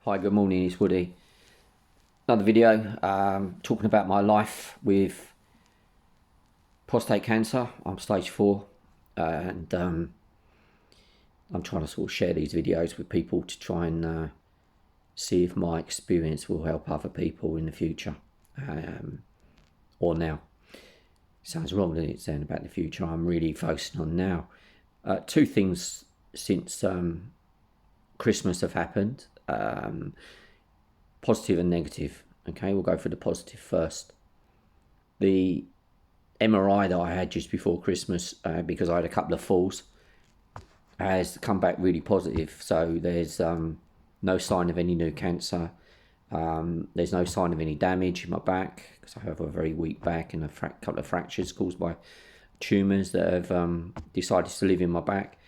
Hi, good morning, it's Woody. Another video talking about my life with prostate cancer. I'm stage 4 and I'm trying to sort of share these videos with people to try and see if my experience will help other people in the future or now. Sounds wrong, doesn't it, saying about the future? I'm really focusing on now. Two things since Christmas have happened. Positive and negative. Okay, we'll go for the positive first. The MRI that I had just before Christmas, because I had a couple of falls, has come back really positive. So there's no sign of any new cancer. There's no sign of any damage in my back, because I have a very weak back and a couple of fractures caused by tumours that have decided to live in my back.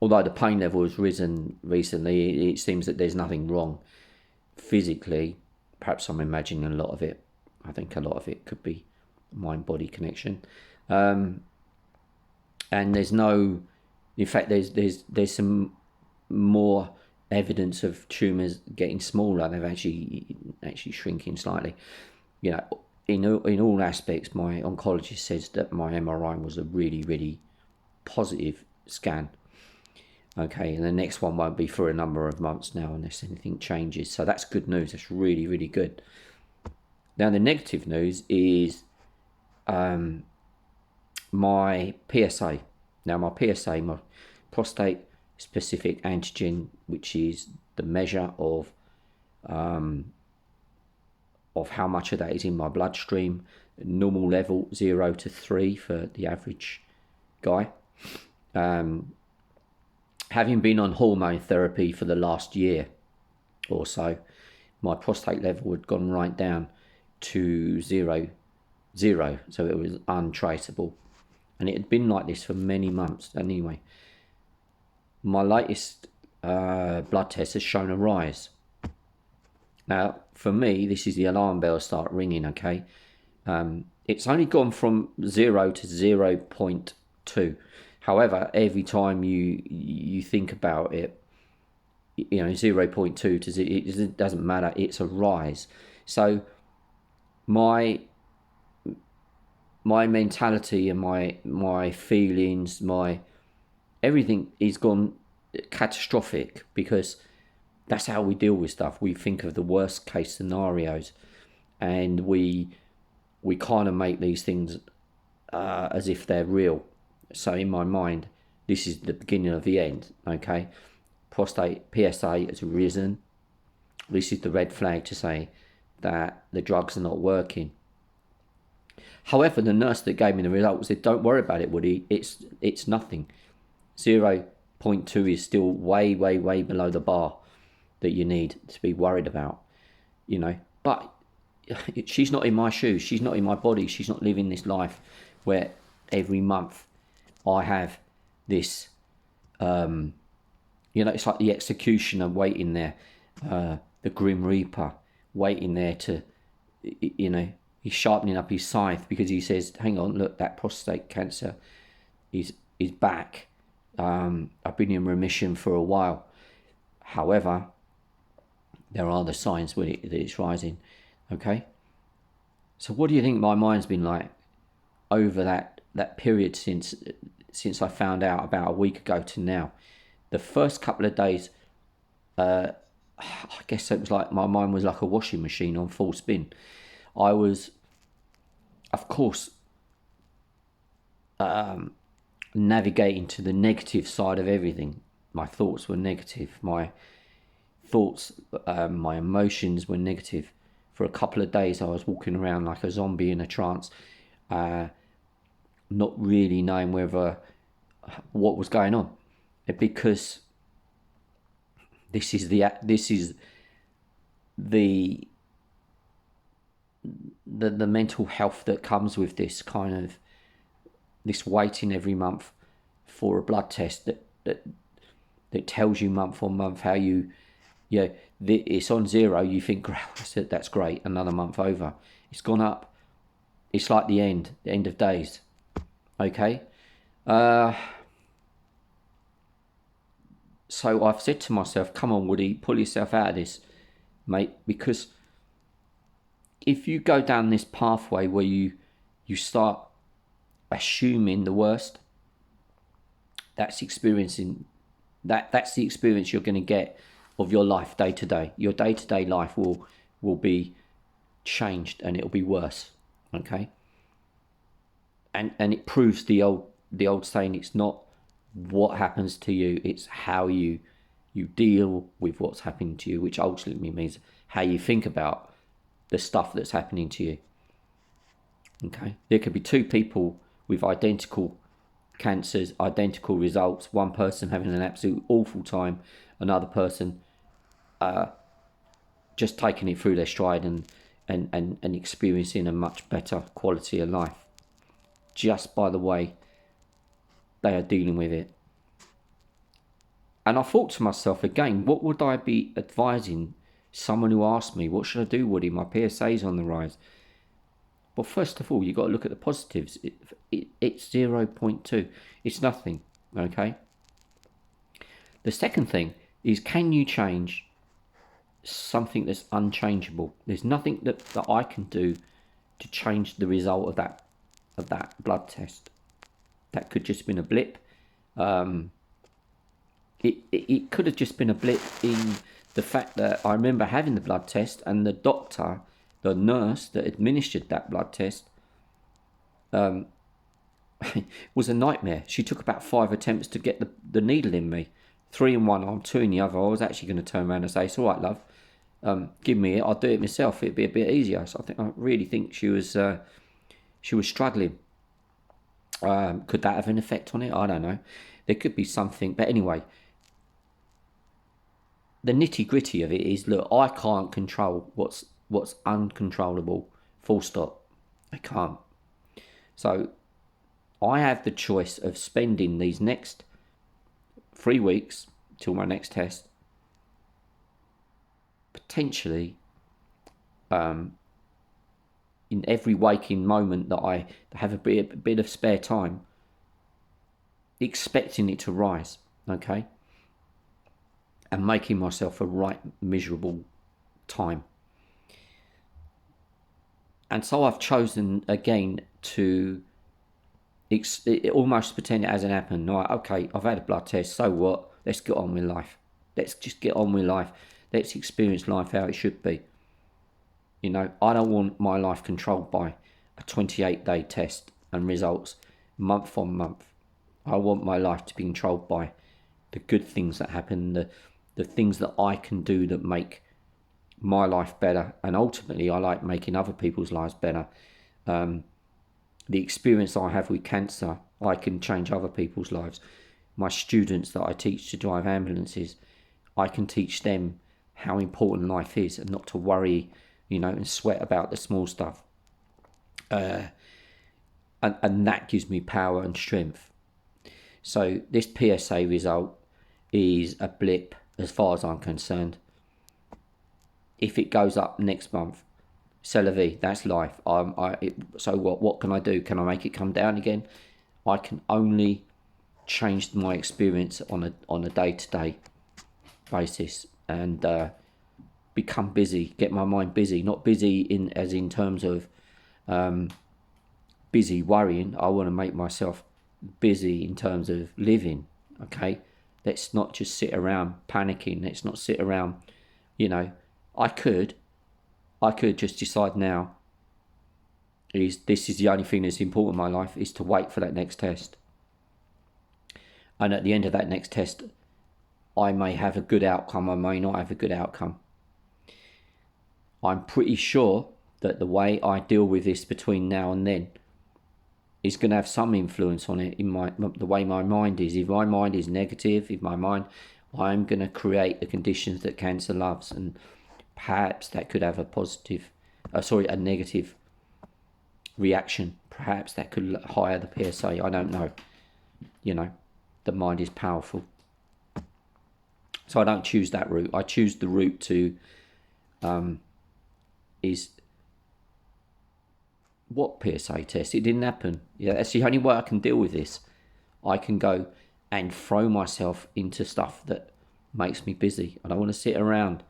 Although the pain level has risen recently, it seems that there's nothing wrong physically. Perhaps I'm imagining a lot of it. I think a lot of it could be mind-body connection. And there's no, in fact, there's some more evidence of tumours getting smaller. They've actually shrinking slightly. You know, in all aspects, my oncologist says that my MRI was a really positive scan. Okay, and the next one won't be for a number of months now unless anything changes. So that's good news. That's really good. Now the negative news is my PSA. Now my PSA, my prostate specific antigen, which is the measure of how much of that is in my bloodstream. Normal level 0 to 3 for the average guy. Having been on hormone therapy for the last year or so, my prostate level had gone right down to zero, so it was untraceable. And it had been like this for many months. Anyway, my latest blood test has shown a rise. Now, for me, this is the alarm bells start ringing, okay? It's only gone from 0 to 0.2. However, every time you think about it, you know, 0.2 to 0, it doesn't matter. It's a rise. So my mentality and my feelings, my everything is gone catastrophic, because that's how we deal with stuff. We think of the worst case scenarios, and we kind of make these things as if they're real. So in my mind, this is the beginning of the end, okay? Prostate PSA has risen. This is the red flag to say that the drugs are not working. However, the nurse that gave me the results said, don't worry about it, Woody. It's nothing. 0.2 is still way below the bar that you need to be worried about, you know. But she's not in my shoes. She's not in my body. She's not living this life where every month I have this, you know, it's like the executioner waiting there, the Grim Reaper waiting there to, you know, he's sharpening up his scythe because he says, hang on, look, that prostate cancer is back. I've been in remission for a while. However, there are the signs that it's rising, okay? So what do you think my mind's been like over that period since I found out about a week ago to now? The first couple of days, I guess it was like my mind was like a washing machine on full spin. I was, of course, navigating to the negative side of everything. My thoughts were negative. My emotions were negative. For a couple of days, I was walking around like a zombie in a trance, not really knowing what was going on, because this is the mental health that comes with this kind of this waiting every month for a blood test that tells you month on month how it's on 0. You think, that's great, another month over. It's gone up. It's like the end of days. Okay. So So I've said to myself, come on, Woody, pull yourself out of this, mate, because if you go down this pathway where you start assuming the worst, that's the experience you're going to get of your life day to day. Your day to day life will be changed, and it'll be worse. Okay. And it proves the old saying, it's not what happens to you, it's how you deal with what's happening to you, which ultimately means how you think about the stuff that's happening to you. Okay. There could be two people with identical cancers, identical results, one person having an absolute awful time, another person just taking it through their stride and experiencing a much better quality of life just by the way they are dealing with it. And I thought to myself again, what would I be advising someone who asked me, what should I do, Woody? My PSA's on the rise. Well, first of all, you've got to look at the positives. It's 0.2. It's nothing, okay? The second thing is, can you change something that's unchangeable? There's nothing that I can do to change the result of that blood test. That could just been a blip. It could have just been a blip in the fact that I remember having the blood test, and the doctor, the nurse that administered that blood test, was a nightmare. She took about 5 attempts to get the needle in me. 3 in one arm, 2 in the other. I was actually going to turn around and say, it's all right, love. Give me it. I'll do it myself. It'd be a bit easier. So I really think she was struggling. Could that have an effect on it? I don't know. There could be something. But anyway, the nitty gritty of it is, look, I can't control what's uncontrollable. Full stop. I can't. So I have the choice of spending these next 3 weeks till my next test, potentially in every waking moment that I have a bit of spare time, expecting it to rise, okay, and making myself a right miserable time. And so I've chosen again to almost pretend it hasn't happened. Right, okay, I've had a blood test, so what? Let's get on with life. Let's just get on with life. Let's experience life how it should be. You know, I don't want my life controlled by a 28-day test and results month on month. I want my life to be controlled by the good things that happen, the things that I can do that make my life better. And ultimately, I like making other people's lives better. The experience I have with cancer, I can change other people's lives. My students that I teach to drive ambulances, I can teach them how important life is and not to worry, you know, and sweat about the small stuff. And that gives me power and strength. So this PSA result is a blip as far as I'm concerned. If it goes up next month, c'est la vie, that's life. So what can I do? Can I make it come down again? I can only change my experience on a day-to-day basis and become busy, get my mind busy, not busy in terms of busy worrying. I want to make myself busy in terms of living, okay? Let's not just sit around panicking. Let's not sit around, you know, I could just decide now, this is the only thing that's important in my life, is to wait for that next test. And at the end of that next test, I may have a good outcome, I may not have a good outcome. I'm pretty sure that the way I deal with this between now and then is going to have some influence on it, in the way my mind is. If my mind is negative, I'm going to create the conditions that cancer loves, and perhaps that could have a negative reaction. Perhaps that could higher the PSA. I don't know. You know, the mind is powerful. So I don't choose that route. I choose the route to is what PSA test? It didn't happen. Yeah, that's the only way I can deal with this. I can go and throw myself into stuff that makes me busy. I don't want to sit around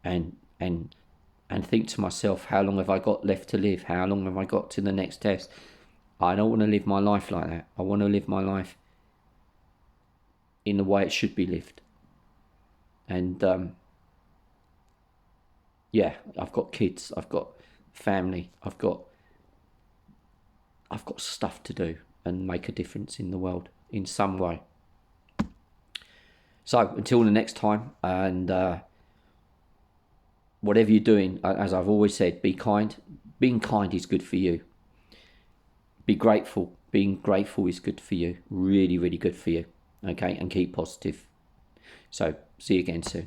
and think to myself, how long have I got left to live? How long have I got to the next test? I don't want to live my life like that. I want to live my life in the way it should be lived. And yeah, I've got kids, I've got family, I've got stuff to do and make a difference in the world in some way. So until the next time, and whatever you're doing, as I've always said, be kind. Being kind is good for you. Be grateful. Being grateful is good for you. Really, really good for you. Okay, and keep positive. So see you again soon.